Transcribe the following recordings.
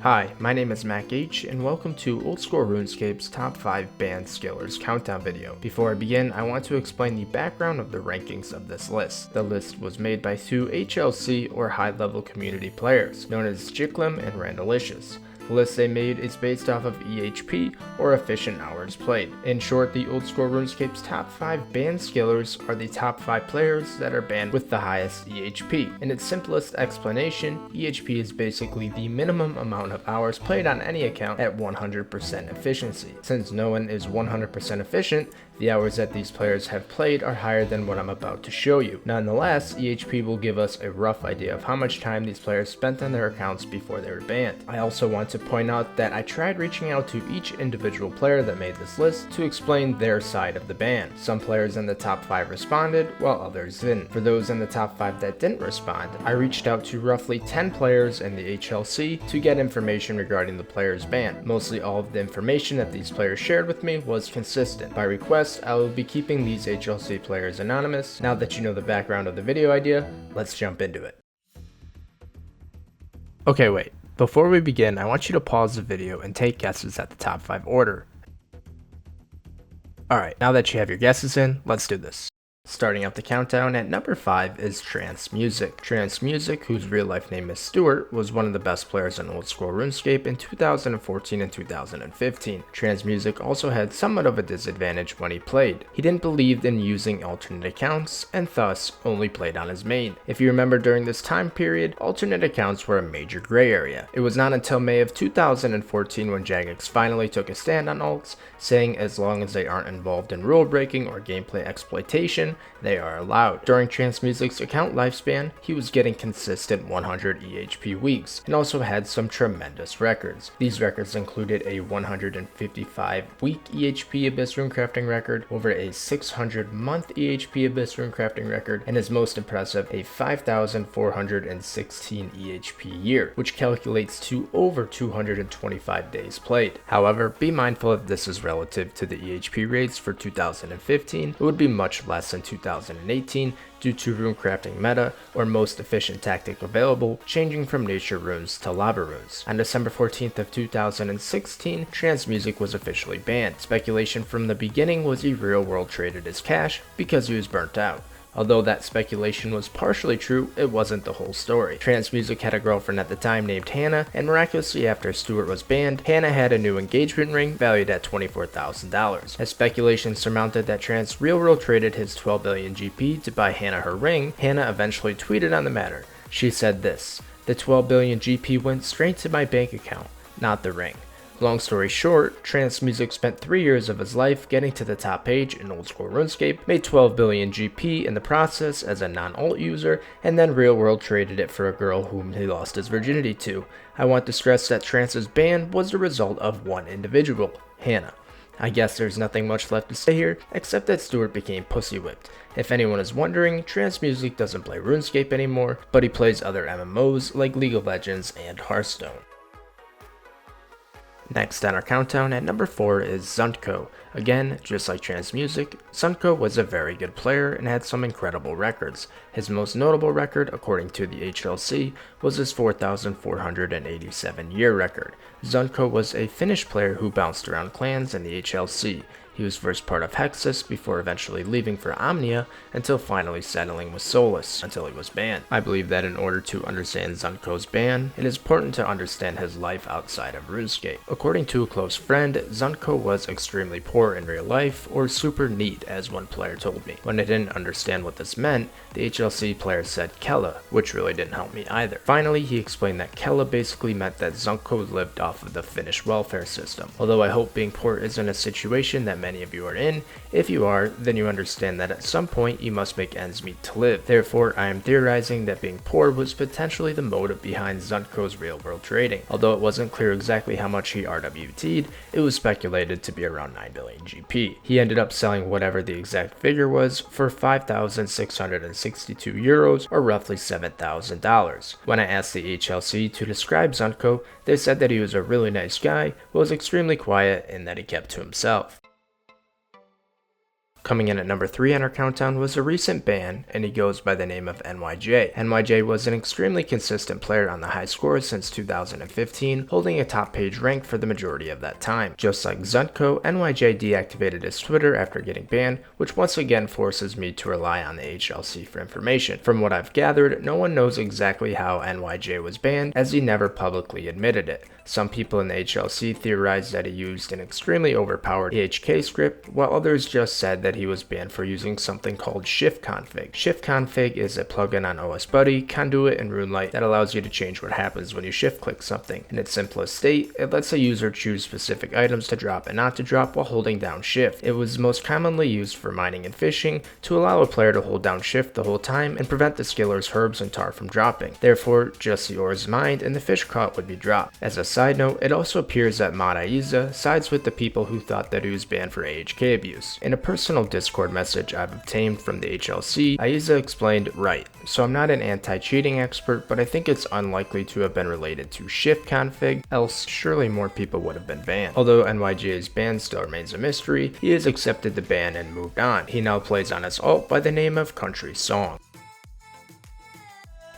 Hi, my name is Mac H, and welcome to Old School RuneScape's Top 5 Banned Skillers Countdown video. Before I begin, I want to explain the background of the rankings of this list. The list was made by two HLC or high-level community players, known as Jiklim and Randalicious. The list they made is based off of EHP, or efficient hours played. In short, the Old School RuneScape's top 5 banned skillers are the top 5 players that are banned with the highest EHP. In its simplest explanation, EHP is basically the minimum amount of hours played on any account at 100% efficiency. Since no one is 100% efficient, the hours that these players have played are higher than what I'm about to show you. Nonetheless, EHP will give us a rough idea of how much time these players spent on their accounts before they were banned. I also want to point out that I tried reaching out to each individual player that made this list to explain their side of the ban. Some players in the top 5 responded, while others didn't. For those in the top 5 that didn't respond, I reached out to roughly 10 players in the HLC to get information regarding the player's ban. Mostly all of the information that these players shared with me was consistent. By request, I will be keeping these HLC players anonymous. Now that you know the background of the video idea, let's jump into it. Okay, wait. Before we begin, I want you to pause the video and take guesses at the top 5 order. Alright, now that you have your guesses in, let's do this. Starting up the countdown, at number 5 is Transmusic. Transmusic, whose real life name is Stuart, was one of the best players in Old School RuneScape in 2014 and 2015. Transmusic also had somewhat of a disadvantage when he played. He didn't believe in using alternate accounts, and thus only played on his main. If you remember, during this time period, alternate accounts were a major gray area. It was not until May of 2014 when Jagex finally took a stand on alts, saying as long as they aren't involved in rule breaking or gameplay exploitation, they are allowed. During Transmusic's account lifespan, he was getting consistent 100 EHP weeks, and also had some tremendous records. These records included a 155 week EHP Abyss Runecrafting record, over a 600 month EHP Abyss Runecrafting record, and his most impressive, a 5,416 EHP year, which calculates to over 225 days played. However, be mindful that this is relative to the EHP rates for 2015. It would be much less in 2018 due to runecrafting meta, or most efficient tactic available, changing from nature runes to lava runes. On December 14th of 2016, Transmusic was officially banned. Speculation from the beginning was he real world traded his cash because he was burnt out. Although that speculation was partially true, it wasn't the whole story. Transmusic had a girlfriend at the time named Hannah, and miraculously after Stuart was banned, Hannah had a new engagement ring valued at $24,000. As speculation surmounted that Trans real world traded his 12 billion GP to buy Hannah her ring, Hannah eventually tweeted on the matter. She said this: "The 12 billion GP went straight to my bank account, not the ring." Long story short, Transmusic spent 3 years of his life getting to the top page in Old School RuneScape, made 12 billion GP in the process as a non-alt user, and then real world traded it for a girl whom he lost his virginity to. I want to stress that Trans's ban was the result of one individual, Hannah. I guess there's nothing much left to say here, except that Stuart became pussy whipped. If anyone is wondering, Transmusic doesn't play RuneScape anymore, but he plays other MMOs like League of Legends and Hearthstone. Next on our countdown, at number 4 is Zuntco. Again, just like Transmusic, Zuntco was a very good player and had some incredible records. His most notable record, according to the HLC, was his 4,487 year record. Zuntco was a Finnish player who bounced around clans in the HLC. He was first part of Hexus before eventually leaving for Omnia until finally settling with Solus until he was banned. I believe that in order to understand Zuntco's ban, it is important to understand his life outside of RuneScape. According to a close friend, Zuntco was extremely poor in real life, or super neat as one player told me. When I didn't understand what this meant, the HLC player said Kella, which really didn't help me either. Finally, he explained that Kella basically meant that Zuntco lived off of the Finnish welfare system. Although I hope being poor isn't a situation that many of you are in. If you are, then you understand that at some point you must make ends meet to live. Therefore, I am theorizing that being poor was potentially the motive behind Zuntco's real world trading. Although it wasn't clear exactly how much he RWT'd, it was speculated to be around 9 billion GP. He ended up selling whatever the exact figure was for 5,662 euros, or roughly $7,000. When I asked the HLC to describe Zuntco, they said that he was a really nice guy, but was extremely quiet and that he kept to himself. Coming in at number 3 on our countdown was a recent ban, and he goes by the name of NYJ. NYJ was an extremely consistent player on the high scores since 2015, holding a top page rank for the majority of that time. Just like Zunko, NYJ deactivated his Twitter after getting banned, which once again forces me to rely on the HLC for information. From what I've gathered, no one knows exactly how NYJ was banned, as he never publicly admitted it. Some people in the HLC theorized that he used an extremely overpowered AHK script, while others just said that he was banned for using something called shiftconfig. Shiftconfig is a plugin on OS Buddy, Conduit, and RuneLite that allows you to change what happens when you shift click something. In its simplest state, it lets a user choose specific items to drop and not to drop while holding down shift. It was most commonly used for mining and fishing to allow a player to hold down shift the whole time and prevent the skillers, herbs, and tar from dropping. Therefore, just the ores mined and the fish caught would be dropped. As a side note, it also appears that Mod Aiza sides with the people who thought that he was banned for AHK abuse. In a personal Discord message I've obtained from the HLC, Aiza explained, "Right, so I'm not an anti-cheating expert, but I think it's unlikely to have been related to shiftconfig, else surely more people would have been banned." Although NYJ's ban still remains a mystery, he has accepted the ban and moved on. He now plays on his alt by the name of Country Song.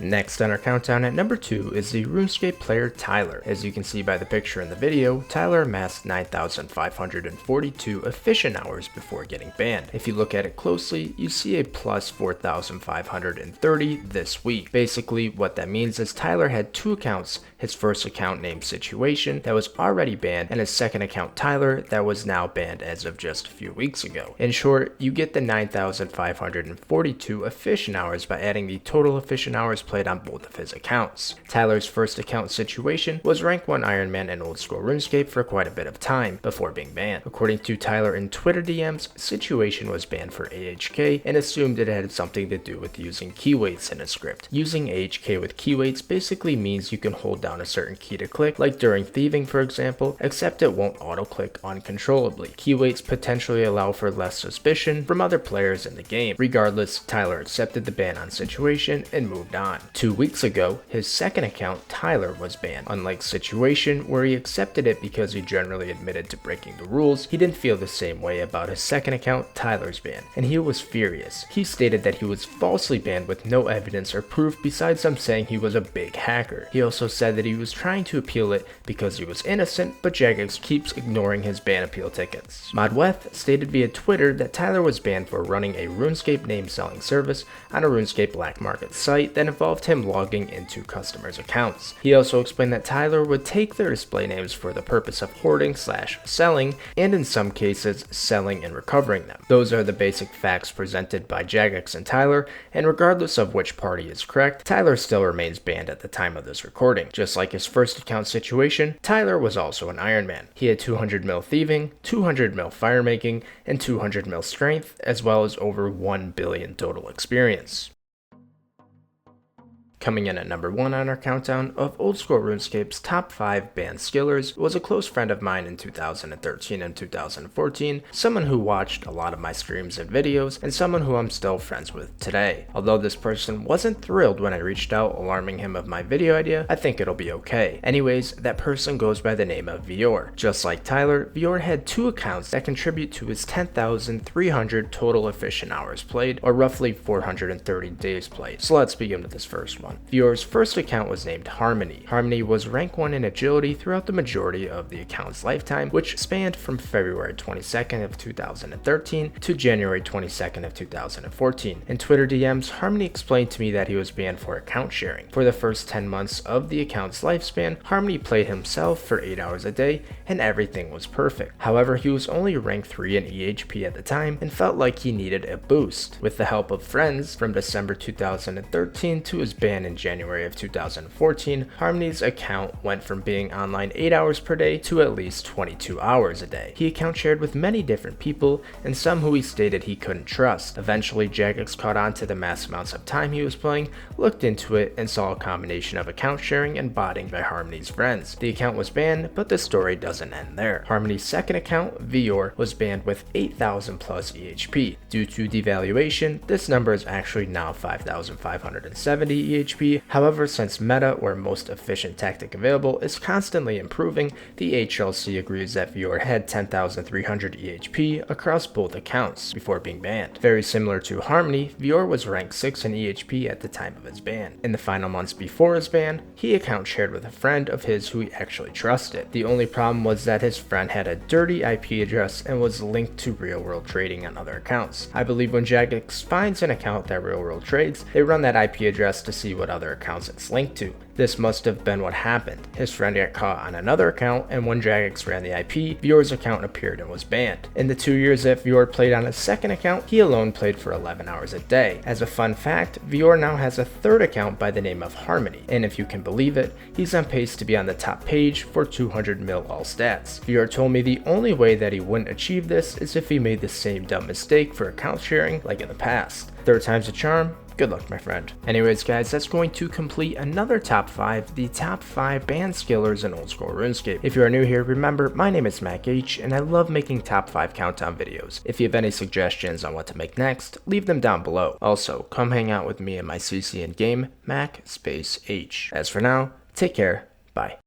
Next on our countdown at number 2 is the RuneScape player Tyler. As you can see by the picture in the video, Tyler amassed 9,542 efficient hours before getting banned. If you look at it closely, you see a plus 4,530 this week. Basically, what that means is Tyler had 2 accounts, his first account named Situation that was already banned, and his second account Tyler that was now banned as of just a few weeks ago. In short, you get the 9,542 efficient hours by adding the total efficient hours played on both of his accounts. Tyler's first account Situation was rank 1 Iron Man in old school RuneScape for quite a bit of time before being banned. According to Tyler in Twitter DMs, Situation was banned for AHK and assumed it had something to do with using keywaits in a script. Using AHK with keywaits basically means you can hold down a certain key to click, like during thieving for example, except it won't auto click uncontrollably. Keywaits potentially allow for less suspicion from other players in the game. Regardless, Tyler accepted the ban on Situation and moved on. 2 weeks ago, his second account, Tyler, was banned. Unlike Situation, where he accepted it because he generally admitted to breaking the rules, he didn't feel the same way about his second account, Tyler's ban, and he was furious. He stated that he was falsely banned with no evidence or proof besides them saying he was a big hacker. He also said that he was trying to appeal it because he was innocent, but Jagex keeps ignoring his ban appeal tickets. Modweth stated via Twitter that Tyler was banned for running a RuneScape name selling service on a RuneScape black market site that involved him logging into customers' accounts. He also explained that Tyler would take their display names for the purpose of hoarding/selling, and in some cases, selling and recovering them. Those are the basic facts presented by Jagex and Tyler, and regardless of which party is correct, Tyler still remains banned at the time of this recording. Just like his first account Situation, Tyler was also an Iron Man. He had 200 mil thieving, 200 mil fire making, and 200 mil strength, as well as over 1 billion total experience. Coming in at number 1 on our countdown of old school RuneScape's top 5 banned skillers was a close friend of mine in 2013 and 2014, someone who watched a lot of my streams and videos, and someone who I'm still friends with today. Although this person wasn't thrilled when I reached out alarming him of my video idea, I think it'll be okay. Anyways, that person goes by the name of Vior. Just like Tyler, Vior had 2 accounts that contribute to his 10,300 total efficient hours played, or roughly 430 days played. So let's begin with this first one. Vior's first account was named Harmony. Harmony was rank 1 in agility throughout the majority of the account's lifetime, which spanned from February 22nd of 2013 to January 22nd of 2014. In Twitter DMs, Harmony explained to me that he was banned for account sharing. For the first 10 months of the account's lifespan, Harmony played himself for 8 hours a day and everything was perfect. However, he was only rank 3 in EHP at the time and felt like he needed a boost. With the help of friends, from December 2013 to his ban in January of 2014, Harmony's account went from being online 8 hours per day to at least 22 hours a day. He account shared with many different people and some who he stated he couldn't trust. Eventually, Jagex caught on to the mass amounts of time he was playing, looked into it, and saw a combination of account sharing and botting by Harmony's friends. The account was banned, but the story doesn't end there. Harmony's second account, Vior, was banned with 8,000 plus EHP. Due to devaluation, this number is actually now 5,570 EHP. However, since meta, or most efficient tactic available, is constantly improving, the HLC agrees that Vior had 10,300 EHP across both accounts before being banned. Very similar to Harmony, Vior was ranked 6 in EHP at the time of his ban. In the final months before his ban, he account shared with a friend of his who he actually trusted. The only problem was that his friend had a dirty IP address and was linked to real-world trading on other accounts. I believe when Jagex finds an account that real-world trades, they run that IP address to see what other accounts it's linked to. This must have been what happened. His friend got caught on another account, and when Jagex ran the IP, Vior's account appeared and was banned. In the 2 years that Vior played on his second account, he alone played for 11 hours a day. As a fun fact, Vior now has a third account by the name of Harmony, and if you can believe it, he's on pace to be on the top page for 200 mil all stats. Vior told me the only way that he wouldn't achieve this is if he made the same dumb mistake for account sharing like in the past. Third time's a charm. Good luck, my friend. Anyways, guys, that's going to complete another top 5, the top 5 ban skillers in old school RuneScape. If you are new here, remember, my name is Mac H, and I love making top 5 countdown videos. If you have any suggestions on what to make next, leave them down below. Also, come hang out with me in my CC in game, Mac Space H. As for now, take care, bye.